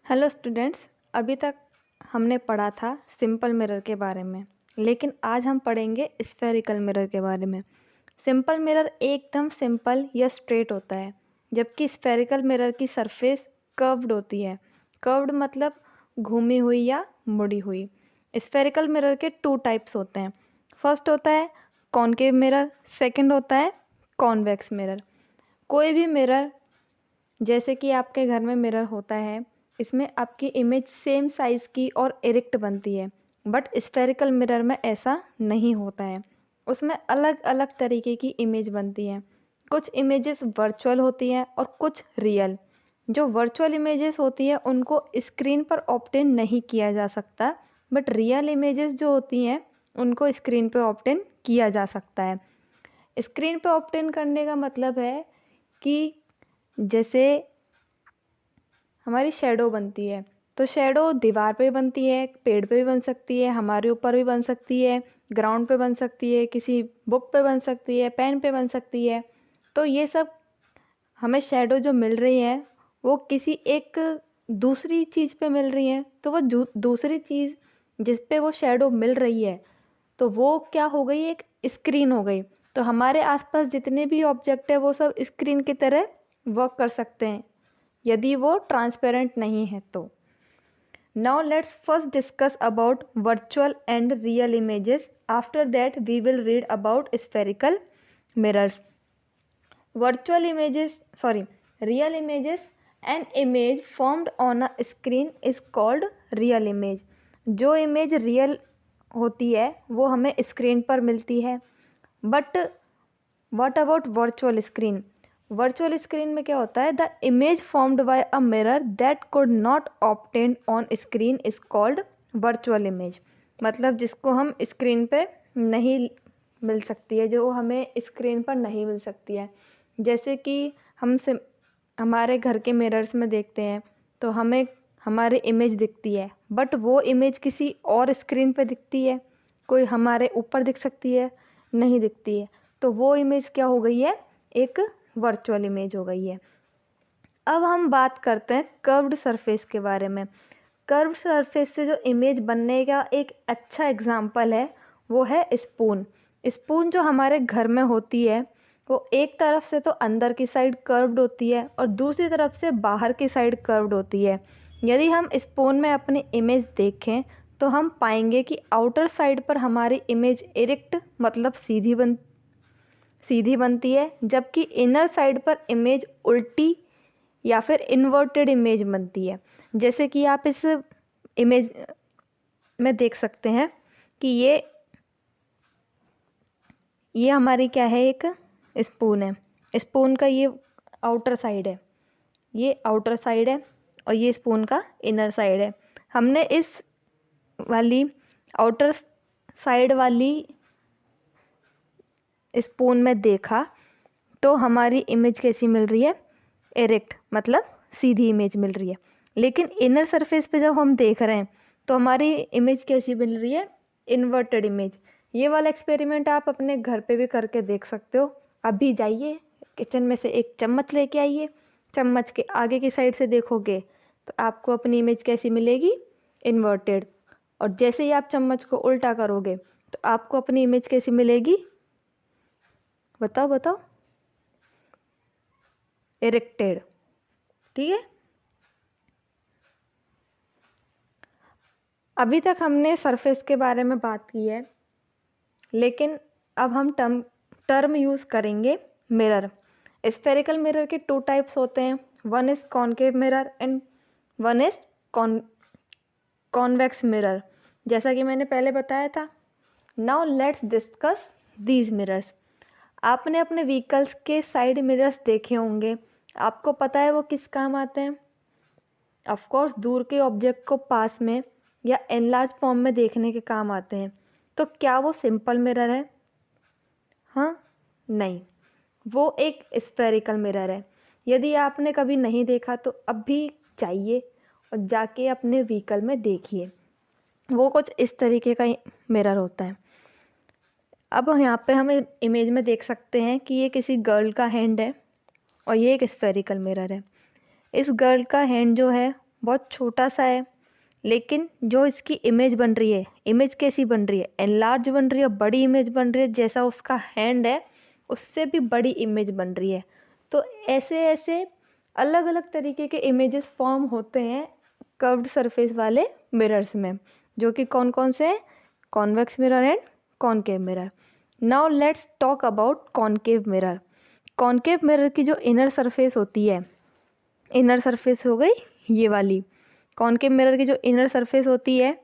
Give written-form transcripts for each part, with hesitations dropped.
Hello students. अभी तक हमने पढ़ा था सिंपल मिरर के बारे में, लेकिन आज हम पढ़ेंगे स्फेरिकल मिरर के बारे में। सिंपल मिरर एकदम सिंपल या स्ट्रेट होता है, जबकि स्फेरिकल मिरर की सरफेस कर्व्ड होती है। कर्व्ड मतलब घूमी हुई या मुड़ी हुई। स्फेरिकल मिरर के 2 टाइप्स होते हैं। फर्स्ट होता है कॉनकेव मिरर, सेकंड होता है कॉन्वेक्स मिरर। कोई भी मिरर, जैसे कि आपके घर में मिरर होता है, इसमें आपकी इमेज सेम साइज की और इरेक्ट बनती है, बट स्फेरिकल मिरर में ऐसा नहीं होता है। उसमें अलग अलग तरीके की इमेज बनती है। कुछ इमेजेस वर्चुअल होती हैं और कुछ रियल। जो वर्चुअल इमेजेस होती है उनको स्क्रीन पर ऑब्टेन नहीं किया जा सकता, बट रियल इमेजेस जो होती हैं उनको स्क्रीन पर ऑब्टेन किया जा सकता है। स्क्रीन पर ऑब्टेन करने का मतलब है कि जैसे हमारी शेडो बनती है, तो शेडो दीवार पे भी बनती है, पेड़ पे भी बन सकती है, हमारे ऊपर भी बन सकती है, ग्राउंड पे बन सकती है, किसी बुक पे बन सकती है, पेन पे बन सकती है। तो ये सब हमें शेडो जो मिल रही है वो किसी एक दूसरी चीज़ पे मिल रही है, तो वो दूसरी चीज़ जिस पे वो शेडो मिल रही है तो वो क्या हो गई, एक स्क्रीन हो गई। तो हमारे आसपास जितने भी ऑब्जेक्ट है वो सब स्क्रीन की तरह वर्क कर सकते हैं, यदि वो ट्रांसपेरेंट नहीं है तो। Now let's first discuss about virtual and real images, after that we will read about spherical mirrors. Virtual images, sorry, real images, an image formed on a screen is called real image. जो image real होती है वो हमें screen पर मिलती है, but what about virtual screen? Virtual screen में क्या होता है, the image formed by a mirror that could not obtain on screen is called virtual image. मतलब जिसको हम स्क्रीन पे नहीं मिल सकती है, जो हमें स्क्रीन पर नहीं मिल सकती है। जैसे कि हमारे घर के मिरर्स में देखते हैं तो हमें हमारी इमेज दिखती है, बट वो इमेज किसी और स्क्रीन पे दिखती है, कोई हमारे ऊपर दिख सकती है, नहीं दिखती है। तो वो इमेज क्या हो गई है, एक वर्चुअल इमेज हो गई है। अब हम बात करते हैं कर्व्ड सरफेस के बारे में। कर्व्ड सरफेस से जो इमेज बनने का एक अच्छा एग्जाम्पल है वो है स्पून। स्पून जो हमारे घर में होती है वो एक तरफ से तो अंदर की साइड कर्व्ड होती है और दूसरी तरफ से बाहर की साइड कर्व्ड होती है। यदि हम स्पून में अपनी इमेज देखें तो हम पाएंगे कि आउटर साइड पर हमारी इमेज इरेक्ट मतलब सीधी बनती है, जबकि इनर साइड पर इमेज उल्टी या फिर इन्वर्टेड इमेज बनती है। जैसे कि आप इस इमेज में देख सकते हैं कि ये हमारी क्या है, एक स्पून है। स्पून का ये आउटर साइड है, ये आउटर साइड है और ये स्पून का इनर साइड है। हमने इस वाली आउटर साइड वाली स्पून में देखा तो हमारी इमेज कैसी मिल रही है, इरेक्ट मतलब सीधी इमेज मिल रही है। लेकिन इनर सरफेस पे जब हम देख रहे हैं तो हमारी इमेज कैसी मिल रही है, इन्वर्टेड इमेज। ये वाला एक्सपेरिमेंट आप अपने घर पे भी करके देख सकते हो। अभी जाइए किचन में से एक चम्मच लेके आइए, चम्मच के आगे की साइड से देखोगे तो आपको अपनी इमेज कैसी मिलेगी, इन्वर्टेड। और जैसे ही आप चम्मच को उल्टा करोगे तो आपको अपनी इमेज कैसी मिलेगी, बताओ बताओ, इरेक्टेड। ठीक है। अभी तक हमने सरफेस के बारे में बात की है, लेकिन अब हम टर्म यूज़ करेंगे मिरर। स्फेरिकल मिरर के 2 टाइप्स होते हैं, one is concave mirror and one is convex mirror, जैसा कि मैंने पहले बताया था। Now let's discuss these mirrors. आपने अपने व्हीकल्स के साइड मिरर्स देखे होंगे, आपको पता है वो किस काम आते हैं। ऑफ कोर्स दूर के ऑब्जेक्ट को पास में या एनलार्ज फॉर्म में देखने के काम आते हैं। तो क्या वो सिंपल मिरर है? हाँ, नहीं, वो एक स्फेरिकल मिरर है। यदि आपने कभी नहीं देखा तो अभी जाइए और जाके अपने व्हीकल में देखिए, वो कुछ इस तरीके का मिरर होता है। अब यहाँ पे हम इमेज में देख सकते हैं कि ये किसी गर्ल का हैंड है और ये एक स्फेरिकल मिरर है। इस गर्ल का हैंड जो है बहुत छोटा सा है, लेकिन जो इसकी इमेज बन रही है, इमेज कैसी बन रही है, एनलार्ज बन रही है, बड़ी इमेज बन रही है, जैसा उसका हैंड है उससे भी बड़ी इमेज बन रही है। तो ऐसे ऐसे अलग अलग तरीके के इमेजेस फॉर्म होते हैं कर्व्ड सरफेस वाले मिरर्स में, जो कि कौन कौन से हैं, convex mirror and concave mirror. Now let's talk about concave mirror. Concave mirror की जो इनर सरफेस होती है, इनर सरफेस हो गई ये वाली, कॉनकेव मिरर की जो इनर सरफेस होती है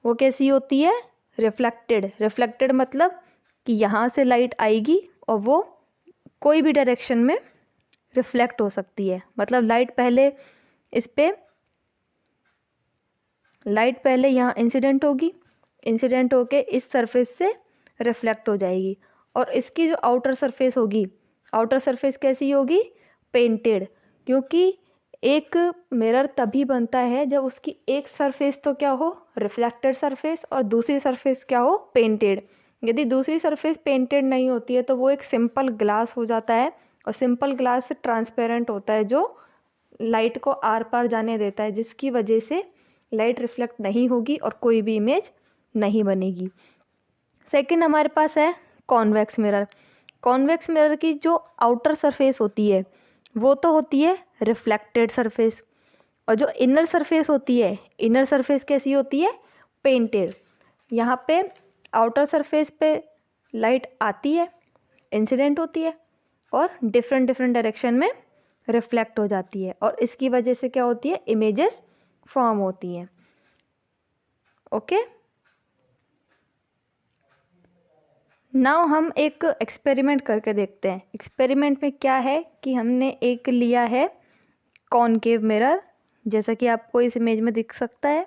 वो कैसी होती है, रिफ्लेक्टेड। रिफ्लेक्टेड मतलब कि यहाँ से लाइट आएगी और वो कोई भी डायरेक्शन में रिफ्लेक्ट हो सकती है। मतलब लाइट पहले यहाँ इंसिडेंट होगी, इंसिडेंट होके इस सरफेस से रिफ्लेक्ट हो जाएगी, और इसकी जो आउटर सरफेस होगी, आउटर सरफेस कैसी होगी, पेंटेड। क्योंकि एक मिरर तभी बनता है जब उसकी एक सरफेस तो क्या हो, रिफ्लेक्टेड सरफेस, और दूसरी सरफेस क्या हो, पेंटेड। यदि दूसरी सरफेस पेंटेड नहीं होती है तो वो एक सिंपल ग्लास हो जाता है, और सिंपल ग्लास ट्रांसपेरेंट होता है जो लाइट को आर पार जाने देता है, जिसकी वजह से लाइट रिफ्लेक्ट नहीं होगी और कोई भी इमेज नहीं बनेगी। सेकंड हमारे पास है कॉन्वेक्स मिरर। कॉन्वेक्स मिरर की जो आउटर सरफेस होती है वो तो होती है रिफ्लेक्टेड सरफेस, और जो इनर सरफेस होती है, इनर सरफेस कैसी होती है, पेंटेड। यहाँ पे आउटर सरफेस पे लाइट आती है, इंसिडेंट होती है, और डिफरेंट डिफरेंट डायरेक्शन में रिफ्लेक्ट हो जाती है, और इसकी वजह से क्या होती है, इमेजेस फॉर्म होती हैं। ओके, नाउ हम एक एक्सपेरिमेंट करके देखते हैं। एक्सपेरिमेंट में क्या है कि हमने एक लिया है कॉनकेव मिरर, जैसा कि आपको इस इमेज में दिख सकता है,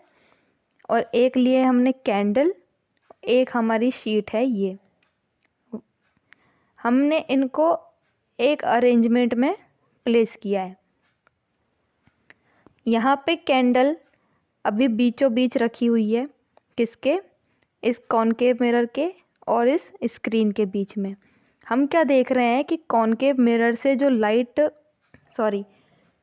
और एक लिए हमने कैंडल, एक हमारी शीट है ये। हमने इनको एक अरेंजमेंट में प्लेस किया है। यहाँ पे कैंडल अभी बीचों बीच रखी हुई है, किसके, इस कॉनकेव मिरर के और इस स्क्रीन के बीच में। हम क्या देख रहे हैं कि कॉनकेव मिरर से जो लाइट, सॉरी,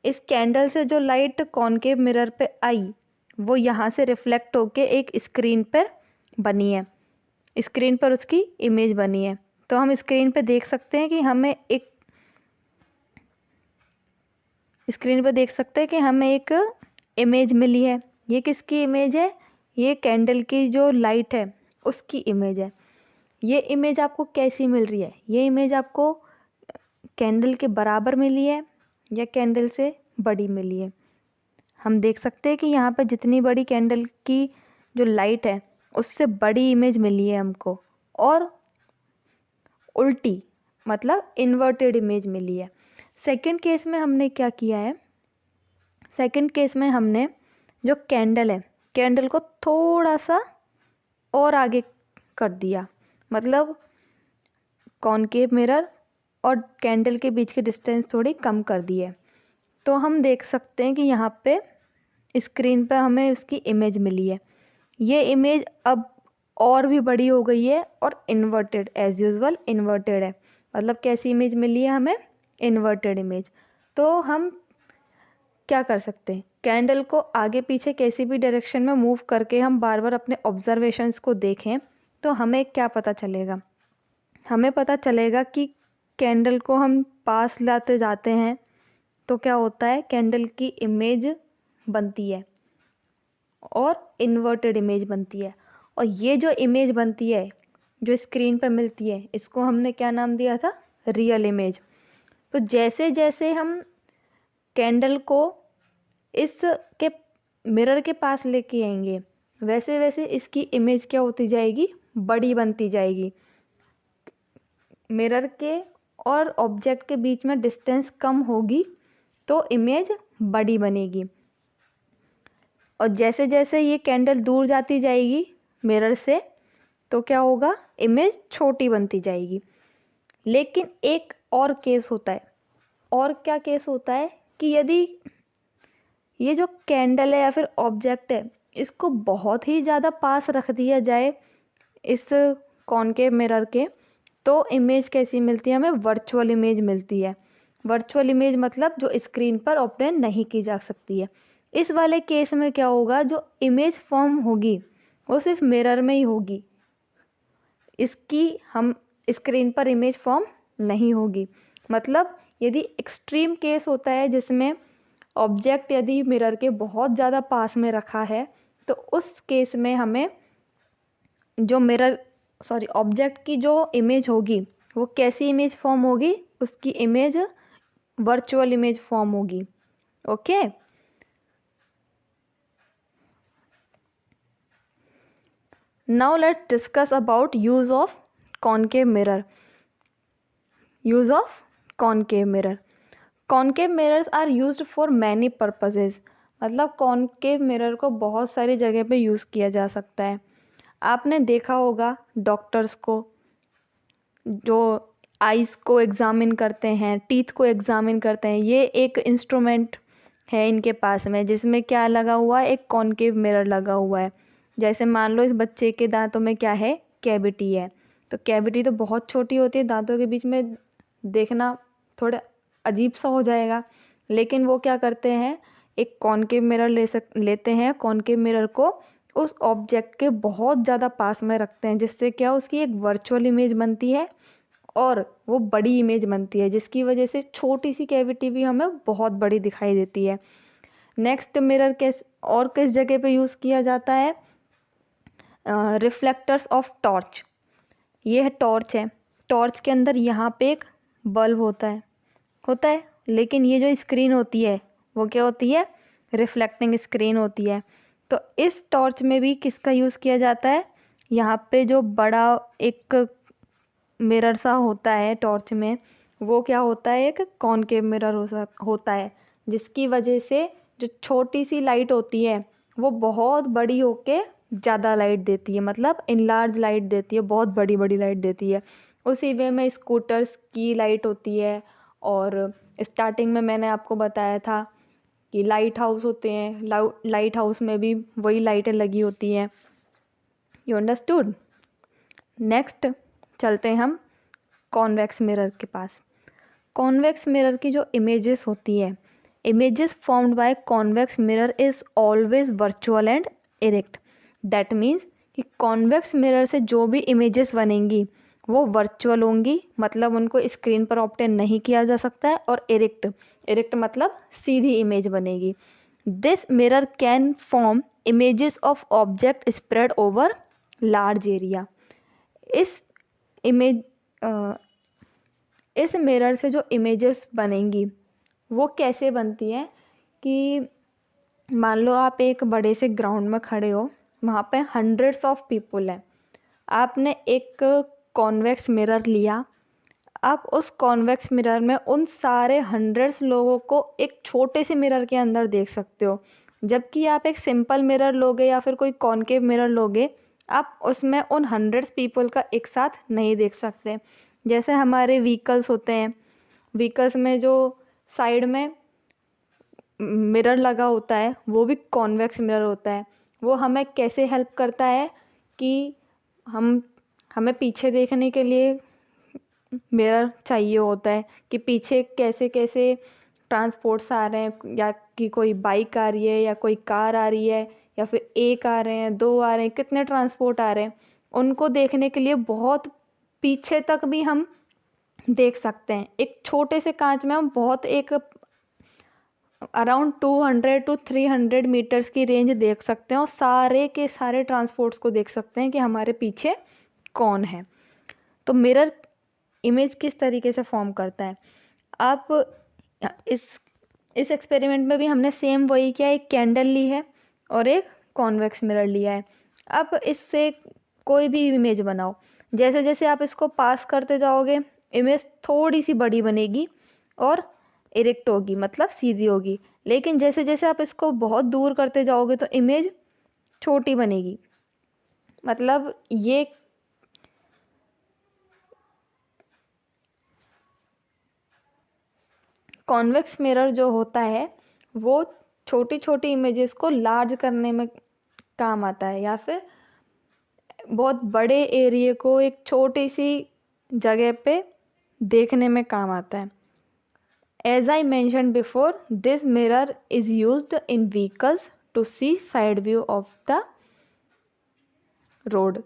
इस कैंडल से जो लाइट कॉनकेव मिरर पे आई वो यहाँ से रिफ्लेक्ट होके एक स्क्रीन पर बनी है, स्क्रीन पर उसकी इमेज बनी है। तो हम स्क्रीन पे देख सकते हैं कि हमें एक, स्क्रीन पे देख सकते हैं कि हमें एक इमेज मिली है। ये किसकी इमेज है, ये कैंडल की जो लाइट है उसकी इमेज है। ये इमेज आपको कैसी मिल रही है, ये इमेज आपको कैंडल के बराबर मिली है या कैंडल से बड़ी मिली है। हम देख सकते हैं कि यहाँ पे जितनी बड़ी कैंडल की जो लाइट है उससे बड़ी इमेज मिली है हमको, और उल्टी मतलब इन्वर्टेड इमेज मिली है। सेकंड केस में हमने क्या किया है, सेकंड केस में हमने जो कैंडल है, कैंडल को थोड़ा सा और आगे कर दिया, मतलब कॉनकेव मिरर और कैंडल के बीच की डिस्टेंस थोड़ी कम कर दी है। तो हम देख सकते हैं कि यहाँ पे स्क्रीन पे हमें उसकी इमेज मिली है। ये इमेज अब और भी बड़ी हो गई है और इन्वर्टेड, एज यूजुअल इन्वर्टेड है। मतलब कैसी इमेज मिली है हमें, इन्वर्टेड इमेज। तो हम क्या कर सकते हैं, कैंडल को आगे पीछे किसी भी डायरेक्शन में मूव करके हम बार बार अपने ऑब्जर्वेशंस को देखें तो हमें क्या पता चलेगा, हमें पता चलेगा कि कैंडल को हम पास लाते जाते हैं तो क्या होता है, कैंडल की इमेज बनती है और इन्वर्टेड इमेज बनती है। और ये जो इमेज बनती है जो स्क्रीन पर मिलती है, इसको हमने क्या नाम दिया था, रियल इमेज। तो जैसे जैसे हम कैंडल को इस के मिरर के पास लेके आएंगे वैसे वैसे इसकी इमेज क्या होती जाएगी, बड़ी बनती जाएगी। मिरर के और ऑब्जेक्ट के बीच में डिस्टेंस कम होगी तो इमेज बड़ी बनेगी, और जैसे जैसे ये कैंडल दूर जाती जाएगी मिरर से तो क्या होगा, इमेज छोटी बनती जाएगी। लेकिन एक और केस होता है, और क्या केस होता है कि यदि ये जो कैंडल है या फिर ऑब्जेक्ट है इसको बहुत ही ज़्यादा पास रख दिया जाए इस कॉनकेव मिरर के, तो इमेज कैसी मिलती है हमें, वर्चुअल इमेज मिलती है। वर्चुअल इमेज मतलब जो स्क्रीन पर ऑब्टेन नहीं की जा सकती है। इस वाले केस में क्या होगा, जो इमेज फॉर्म होगी वो सिर्फ मिरर में ही होगी, इसकी हम स्क्रीन पर इमेज फॉर्म नहीं होगी। मतलब यदि एक्सट्रीम केस होता है जिसमें ऑब्जेक्ट यदि मिरर के बहुत ज़्यादा पास में रखा है, तो उस केस में हमें जो ऑब्जेक्ट की जो इमेज होगी वो कैसी इमेज फॉर्म होगी, उसकी इमेज वर्चुअल इमेज फॉर्म होगी। Okay, now let's discuss about use of concave mirror. Use of concave mirror. Concave mirrors are used for many purposes. मतलब कॉनकेव मिरर को बहुत सारी जगह पे यूज़ किया जा सकता है। आपने देखा होगा डॉक्टर्स को जो आइज़ को एग्जामिन करते हैं, टीथ को एग्जामिन करते हैं, ये एक इंस्ट्रूमेंट है इनके पास में जिसमें क्या लगा हुआ है, एक कॉनकेव मिरर लगा हुआ है। जैसे मान लो इस बच्चे के दांतों में क्या है, कैविटी है, तो कैविटी तो बहुत छोटी होती है, दांतों के बीच में देखना थोड़ा अजीब सा हो जाएगा, लेकिन वो क्या करते हैं, एक कॉनकेव मिरर लेते हैं, कॉनकेव मिरर को उस ऑब्जेक्ट के बहुत ज़्यादा पास में रखते हैं, जिससे क्या उसकी एक वर्चुअल इमेज बनती है और वो बड़ी इमेज बनती है, जिसकी वजह से छोटी सी कैविटी भी हमें बहुत बड़ी दिखाई देती है। नेक्स्ट मिरर किस जगह पे यूज़ किया जाता है, रिफ्लेक्टर्स ऑफ टॉर्च। ये है टॉर्च है, टॉर्च के अंदर यहाँ पे एक बल्ब होता है, लेकिन ये जो स्क्रीन होती है वो क्या होती है, रिफ्लेक्टिंग स्क्रीन होती है। तो इस टॉर्च में भी किसका यूज़ किया जाता है, यहाँ पे जो बड़ा एक मिरर सा होता है टॉर्च में, वो क्या होता है, एक कॉनकेव मिरर होता है, जिसकी वजह से जो छोटी सी लाइट होती है वो बहुत बड़ी होके ज़्यादा लाइट देती है, मतलब इनलार्ज लाइट देती है, बहुत बड़ी बड़ी लाइट देती है। उसी वे में स्कूटर्स की लाइट होती है, और स्टार्टिंग में मैंने आपको बताया था कि लाइट हाउस होते हैं, लाइट हाउस में भी वही लाइटें लगी होती हैं। You understood. नेक्स्ट चलते हैं हम कॉन्वेक्स मिरर के पास। कॉन्वेक्स मिरर की जो इमेजेस होती है, images formed by convex mirror is always virtual and erect. That means कि कॉन्वेक्स मिरर से जो भी इमेजेस बनेंगी वो वर्चुअल होंगी, मतलब उनको स्क्रीन पर ऑब्टेन नहीं किया जा सकता है, और इरेक्ट मतलब सीधी इमेज बनेगी। This mirror can form images of object spread over large area. इस इमेज इस मिरर से जो इमेजेस बनेंगी वो कैसे बनती हैं कि मान लो आप एक बड़े से ग्राउंड में खड़े हो, वहाँ पे हंड्रेड्स ऑफ पीपल हैं, आपने एक कॉन्वेक्स मिरर लिया, आप उस कॉन्वेक्स मिरर में उन सारे हंड्रेड्स लोगों को एक छोटे से मिरर के अंदर देख सकते हो, जबकि आप एक सिंपल मिरर लोगे या फिर कोई कॉनकेव मिरर लोगे, आप उसमें उन हंड्रेड्स पीपल का एक साथ नहीं देख सकते। जैसे हमारे व्हीकल्स होते हैं, व्हीकल्स में जो साइड में मिरर लगा होता है वो भी कॉन्वेक्स मिरर होता है। वो हमें कैसे हेल्प करता है कि हम हमें पीछे देखने के लिए मिरर चाहिए होता है कि पीछे कैसे कैसे ट्रांसपोर्ट्स आ रहे हैं, या कि कोई बाइक आ रही है या कोई कार आ रही है, या फिर एक आ रहे हैं, दो आ रहे हैं, कितने ट्रांसपोर्ट आ रहे हैं, उनको देखने के लिए बहुत पीछे तक भी हम देख सकते हैं। एक छोटे से कांच में हम बहुत एक अराउंड 200 टू 300 मीटर्स की रेंज देख सकते हैं, और सारे के सारे ट्रांसपोर्ट्स को देख सकते हैं कि हमारे पीछे कौन है। तो मिरर इमेज किस तरीके से फॉर्म करता है, आप इस एक्सपेरिमेंट में भी हमने सेम वही किया, एक कैंडल ली है और एक कॉन्वेक्स मिरर लिया है। अब इससे कोई भी इमेज बनाओ, जैसे जैसे आप इसको पास करते जाओगे इमेज थोड़ी सी बड़ी बनेगी और इरेक्ट होगी, मतलब सीधी होगी, लेकिन जैसे जैसे आप इसको बहुत दूर करते जाओगे तो इमेज छोटी बनेगी। मतलब ये कॉन्वेक्स मिरर जो होता है वो छोटी छोटी इमेजेस को लार्ज करने में काम आता है, या फिर बहुत बड़े एरिया को एक छोटी सी जगह पे देखने में काम आता है। As I mentioned before, this mirror is used in vehicles to see side view of the road.